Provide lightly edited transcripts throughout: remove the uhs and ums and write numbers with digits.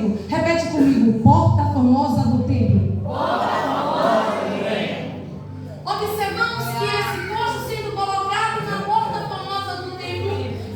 templo. Repete comigo: porta famosa do templo. Porta famosa do templo. Observamos que esse coxo sendo colocado na porta famosa do templo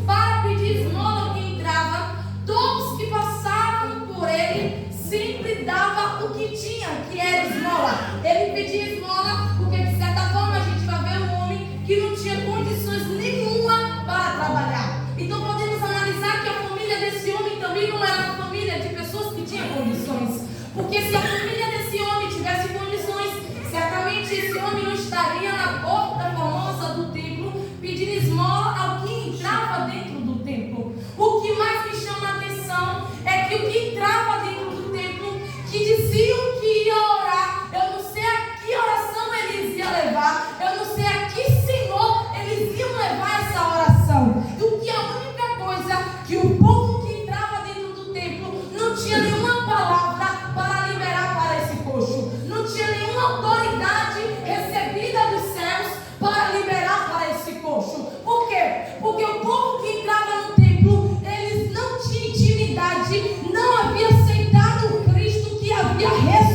para pedir esmola ao que entrava, todos que passavam por ele sempre dava o que tinha, que era esmola. Ele pedia esmola porque, de certa forma, a gente vai ver um homem que não tinha condições nenhuma para trabalhar. Então podemos analisar que a família desse homem também não era uma família de pessoas que tinham condições. Porque se a família desse homem tivesse condições, certamente esse homem não estaria na porta famosa do templo pedindo esmola ao que entrava dentro do templo. O que mais me chama a atenção é que o que entrava dentro do templo, que diziam que ia orar, eu não sei a que oração eles iam levar, eu não sei a que Senhor eles iam levar essa oração. E o que a única coisa que o povo que entrava dentro do templo não tinha nenhuma palavra para liberar para esse coxo, não tinha nenhuma autoridade recebida dos céus para liberar para esse coxo. Por quê? Porque o povo que entrava no templo, eles não tinham intimidade, não havia aceitado o Cristo que havia ressuscitado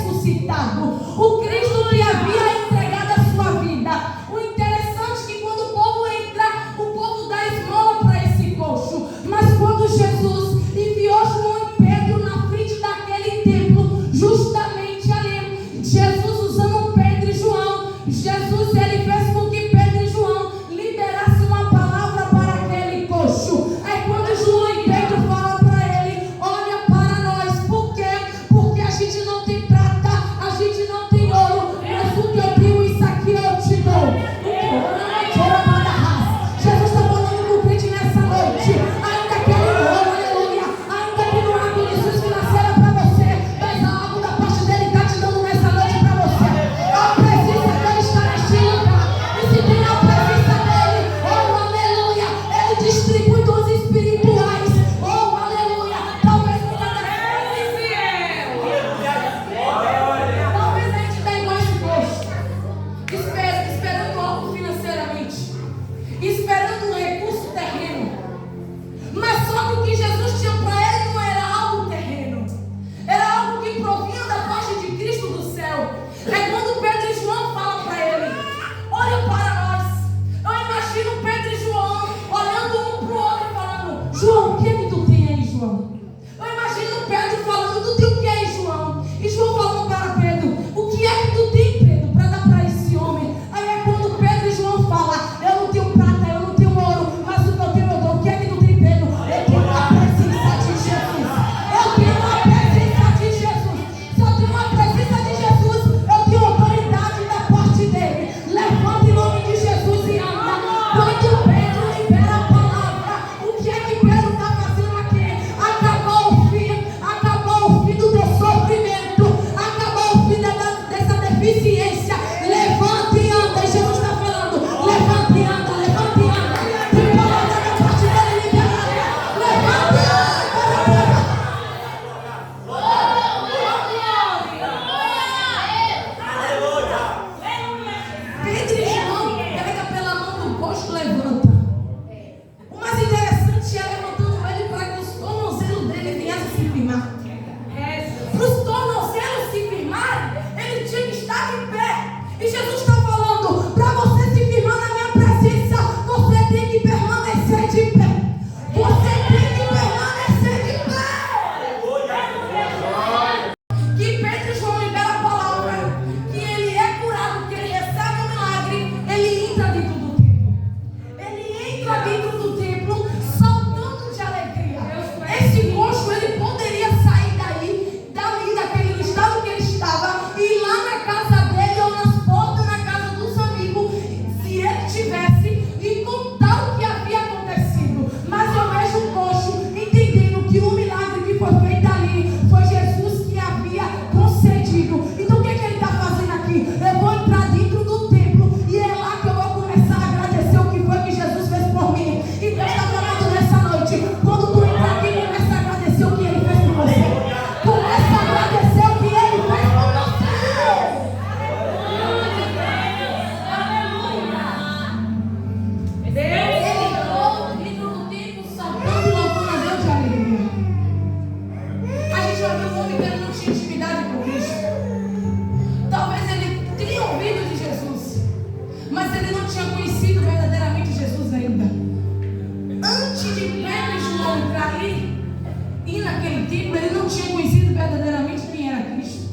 tipo, ele não tinha conhecido verdadeiramente quem era Cristo.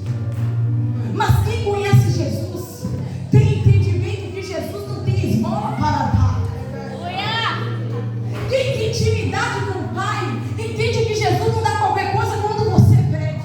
Mas quem conhece Jesus tem entendimento que Jesus não tem esmola para dar. Quem tem intimidade com o Pai entende que Jesus não dá qualquer coisa quando você pede.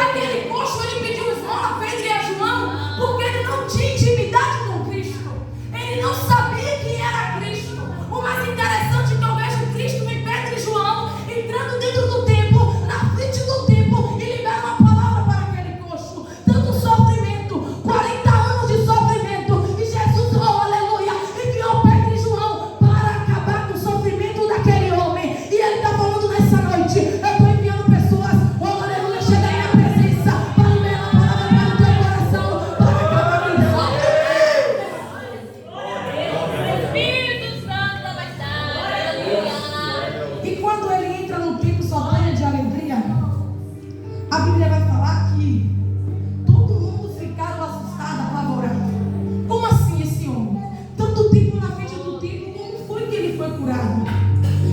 Aquele coxo, ele pediu esmola a Pedro e a João porque ele não tinha intimidade com Cristo. Ele não sabia quem era Cristo. O mais interessante é que eu vejo Cristo em Pedro e João entrando dentro do templo, na frente do templo, e libera uma palavra para aquele coxo. Tanto sofrimento, 40 anos de sofrimento, e Jesus, oh aleluia, enviou Pedro e João para acabar com o sofrimento daquele homem. E ele está falando nessa noite: eu estou enviando pessoas, oh aleluia, chega aí na presença para liberar a palavra para o teu coração, para acabar com o sofrimento. E quando ele entra no templo solene de alegria, a Bíblia vai falar que todo mundo ficaram assustado, apavorado. Como assim esse homem? Tanto tempo na frente do templo, como foi que ele foi curado?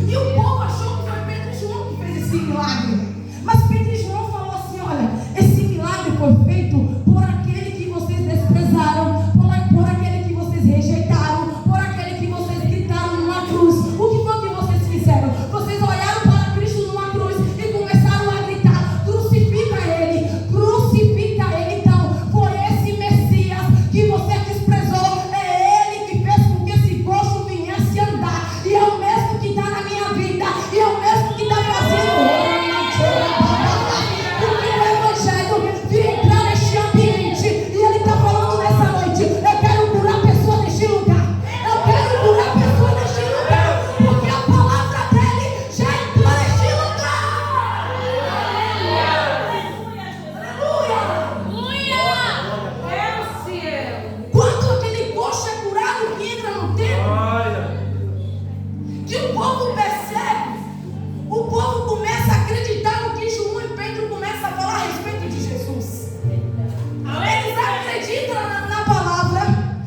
E o povo achou que foi Pedro e João que fez esse milagre. Mas Pedro e João falou assim: olha, esse milagre foi feito por aquele que vocês desprezaram, por aquele que vocês rejeitaram, por aquele que vocês gritaram numa cruz. O que foi que vocês fizeram? Vocês olharam para Cristo numa cruz e começaram a gritar: crucifica ele, crucifica ele. Então, foi esse Messias que você desprezou, é ele que fez com que esse coxo viesse andar, e é o mesmo que está na minha vida, e é o mesmo que está fazendo. Porque o Evangelho vem entrar neste ambiente, e ele está falando nessa noite: eu quero curar pessoas neste lugar, eu quero curar pessoas neste lugar, porque a palavra dele já entrou neste lugar. Quando aquele coxo é curado que entra no templo, que o povo percebe, o povo começa a acreditar no que João e Pedro começam a falar a respeito de Jesus. Eles acreditam na palavra,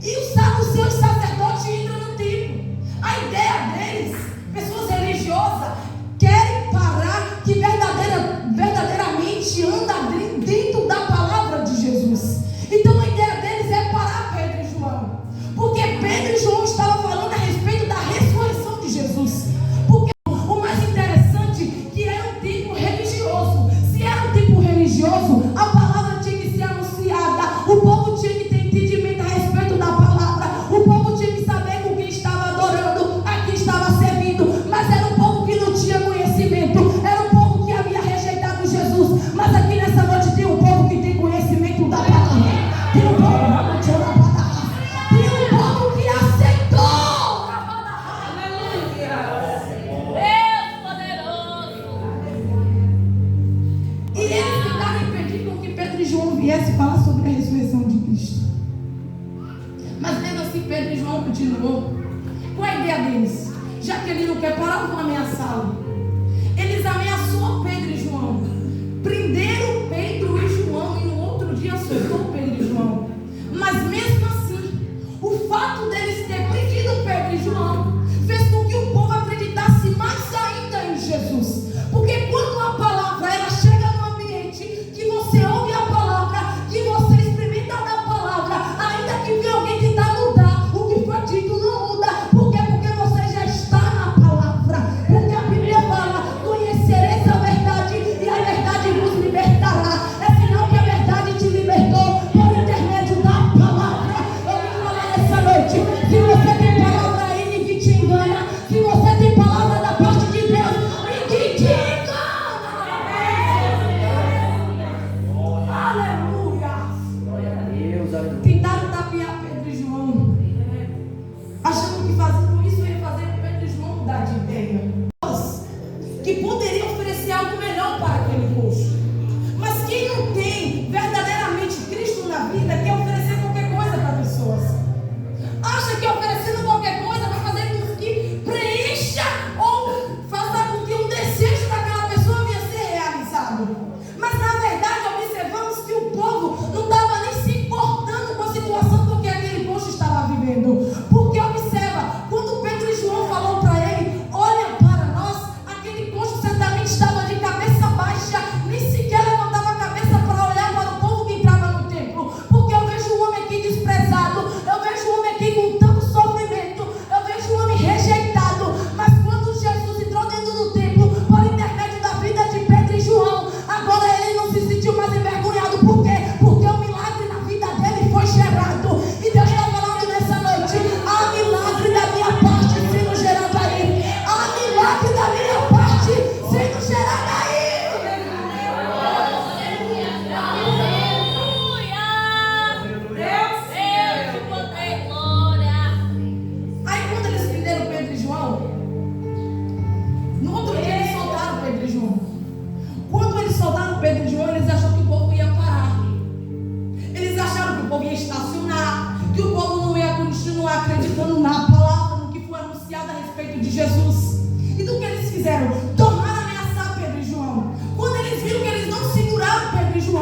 e os saduceus sacerdotes entram no templo. A ideia deles, pessoas religiosas, querem parar que verdadeiramente anda dentro da palavra de Jesus. Então a ideia deles é parar Pedro e João, porque Pedro e João estavam falando a respeito da ressurreição de Jesus. Porque o mais interessante é que era um tempo religioso. Se era um tempo religioso, a palavra tinha que ser anunciada, o povo tinha que ter entendimento a respeito da palavra, o povo tinha que saber com quem estava adorando, a quem estava servindo. Mas era um povo que não tinha conhecimento, era um povo que havia rejeitado Jesus. Mas aqui nessa noite tem um povo que tem conhecimento da palavra, tem um povo que aceitou. E eles tentaram impedir com que Pedro e João viessem falar sobre a ressurreição de Cristo. Mas mesmo assim Pedro e João continuou com a ideia deles. Já que ele não quer parar, vão ameaçá-lo. Eles ameaçou Pedro e João, prenderam Pedro e João, e no outro dia soltou Pedro e João. Mas mesmo assim, o fato deles ter prendido Pedro e João fez com que o povo acreditasse mais ainda em Jesus. Porque quando a palavra ela chega no ambiente, que você ouve a palavra, que você experimenta da palavra, ainda que venha alguém tentar mudar o que foi dito, não muda. Por quê? Porque você já está na palavra. Porque a Bíblia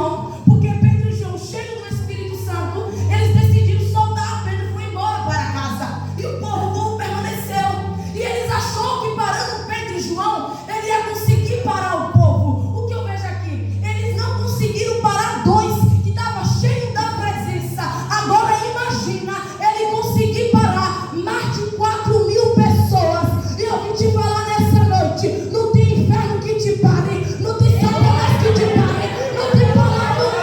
João, porque Pedro e João, cheios do Espírito Santo, eles decidiram soltar Pedro e foi embora para casa. E o povo permaneceu. E eles acharam que parando Pedro e João, ele ia conseguir parar o povo. O que eu vejo aqui? Eles não conseguiram parar dois que estavam cheios da presença. Agora imagina ele conseguir parar mais de 4.000 pessoas. E eu vim te falar nessa noite: não tem inferno que te pare, não tem Satanás que te pare, não tem palavra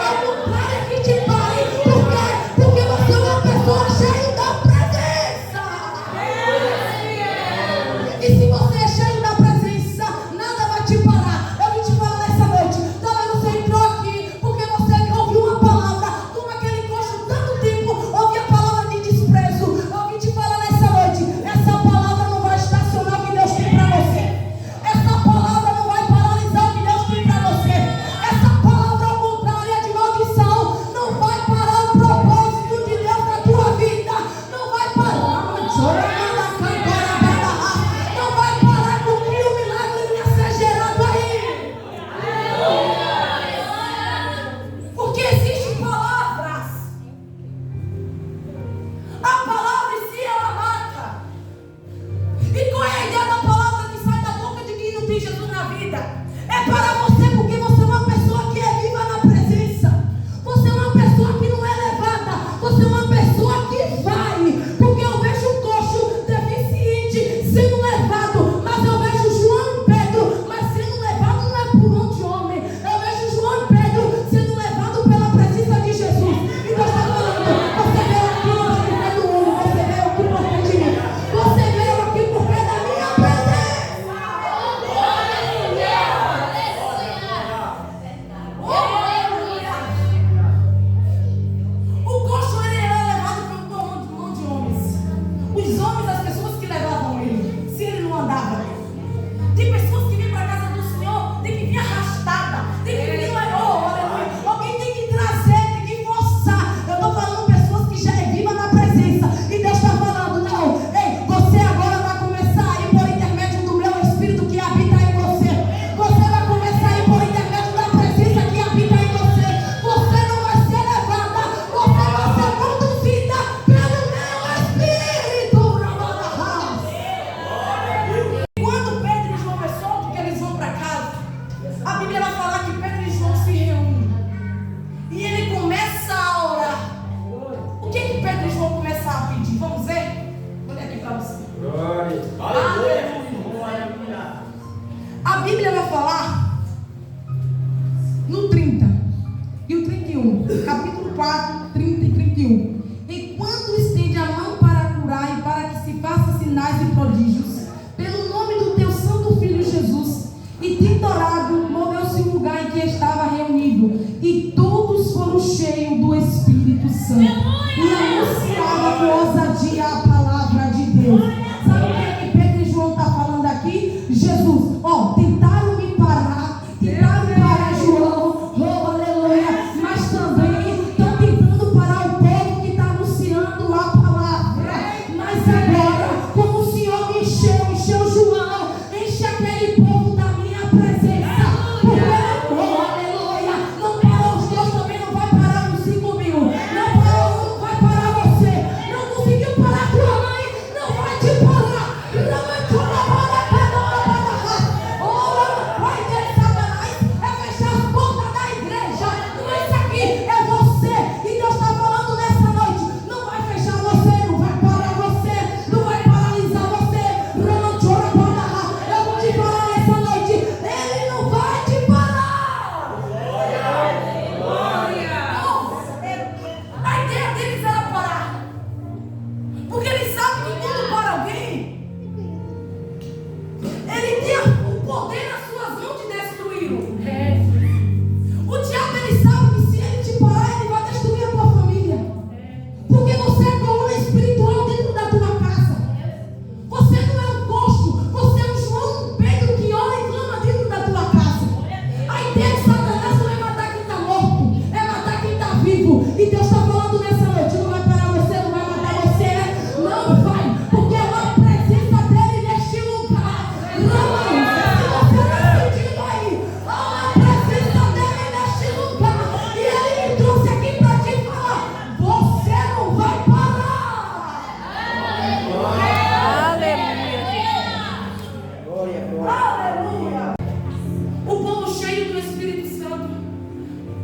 Santo,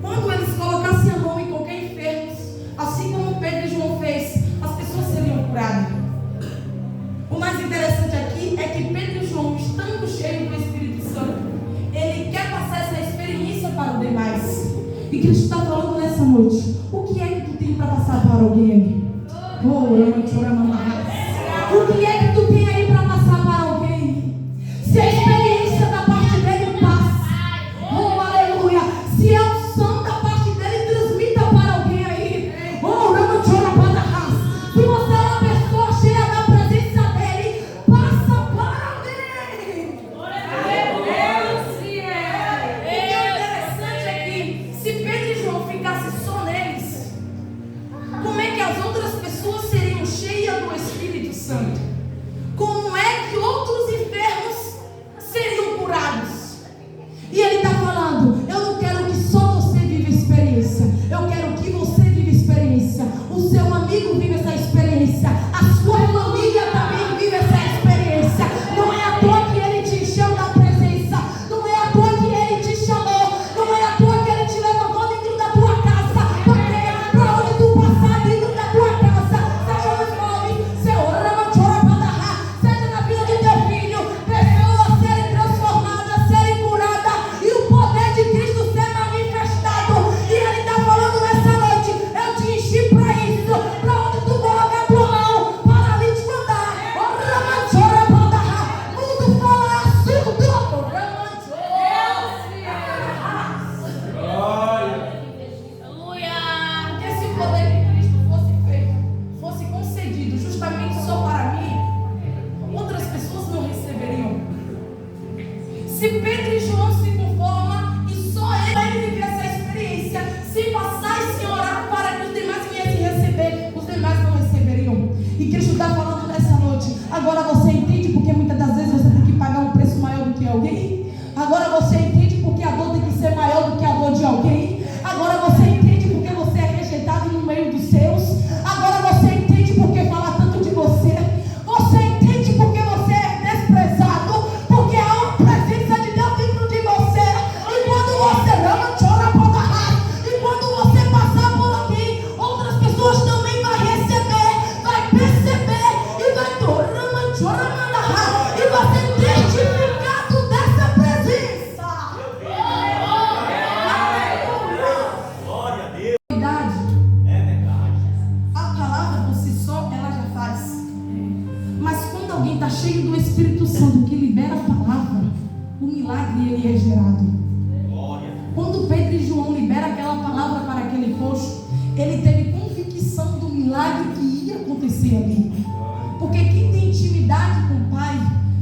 quando eles colocassem a mão em qualquer enfermo, assim como Pedro e João fez, as pessoas seriam curadas. O mais interessante aqui é que Pedro e João, estando cheios do Espírito Santo, ele quer passar essa experiência para os demais. E Cristo está falando nessa noite: o que é que tu tem para passar para alguém aí? O que é que tu tem aí para passar para alguém? Se a experiência da parte dele passa, oh aleluia, se a unção da parte dele transmita para alguém aí, oh se você é uma pessoa cheia da presença dele, passa para alguém. O que é interessante é que se Pedro e João ficassem só neles, como é que as outras pessoas seriam cheias do Espírito Santo? Como é que outros enfermos seriam curados? E ele está falando: eu não quero que só você viva experiência, eu quero que você viva experiência, o seu amigo vive essa experiência, a sua família também vive essa experiência. Não é à toa que ele te encheu da presença, não é à toa que ele te chamou, não é à toa que ele te levantou dentro da tua casa, porque para onde tu passar dentro da tua casa, seja no nome, seja na vida de teu filho, pessoas serem transformadas, serem curadas e o poder de Cristo ser manifestado. E ele está falando nessa noite: eu te enchi para isso, para onde tu colocar tua mão, paralítico andar, mundo falar, surdo. Porque se o poder de Cristo fosse concedido justamente só para mim, outras pessoas não receberiam. Se Pedro e João se conformam e só ele vive essa experiência, se passar e se orar para que os demais viessem receber, os demais não receberiam. E Cristo está falando nessa noite: agora você entende porque muitas das vezes você tem que pagar um preço maior do que alguém? Agora você entende porque a dor tem que ser maior do que a dor de alguém? Agora você entende porque você é rejeitado no meio dos seus? Agora você entende porque fala tanto de você? Você entende porque você é desprezado? Porque há uma presença de Deus dentro de você. E quando você ama, chora por dar. E quando você passar por alguém, outras pessoas também vão receber, vai perceber e vai tornar, chora, e vai ser testificado dessa presença. Glória a Deus. Verdade. É verdade. A palavra por si só, ela já faz. Mas quando alguém está cheio do Espírito Santo que libera a palavra, o milagre ele é gerado. Glória. Quando Pedro e João liberam aquela palavra para aquele coxo, ele teve convicção do milagre que ia acontecer ali. Porque quem tem intimidade com o Pai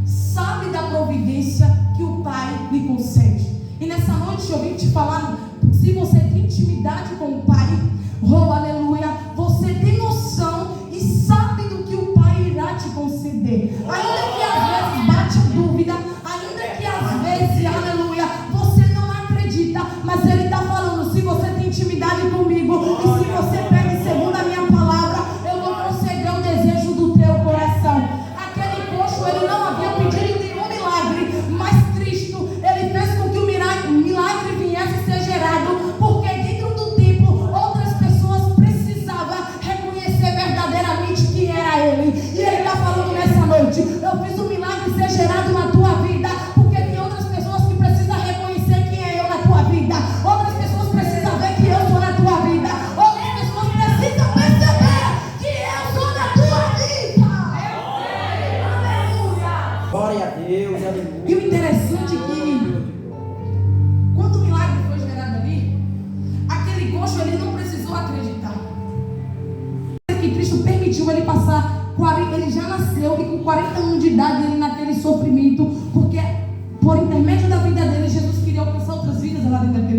sabe da providência que o Pai lhe concede. E nessa noite eu vim te falar: se você tem intimidade com o Pai, oh aleluia, você tem noção e sabe do que o Pai irá te conceder. Ainda que às vezes bate a dúvida, ainda que às vezes, aleluia, você não acredita, mas Ele está falando: se você tem intimidade comigo e se você pega segundo a minha palavra, eu vou conceder o desejo do teu coração. Aquele coxo, ele não havia pedido nenhum milagre, mas Cristo, ele fez com que o milagre viesse ser gerado, porque dentro do templo outras pessoas precisavam reconhecer verdadeiramente quem era Ele. E Ele está falando nessa noite: eu fiz o milagre ser gerado na tua vida, porque tem outras pessoas que precisam reconhecer quem é eu na tua vida. Outras pessoas precisam ver que eu sou na tua vida. Outras pessoas precisam perceber que eu sou na tua vida. Aleluia. Glória a Deus. Aleluia. E o interessante é que quando o milagre foi gerado ali, aquele coxo ele não precisou acreditar. Que Cristo permitiu ele passar 40, ele já nasceu e com 40 anos de idade ele naquele sofrimento, porque por intermédio da vida dele Jesus queria alcançar outras vidas lá dentro daquele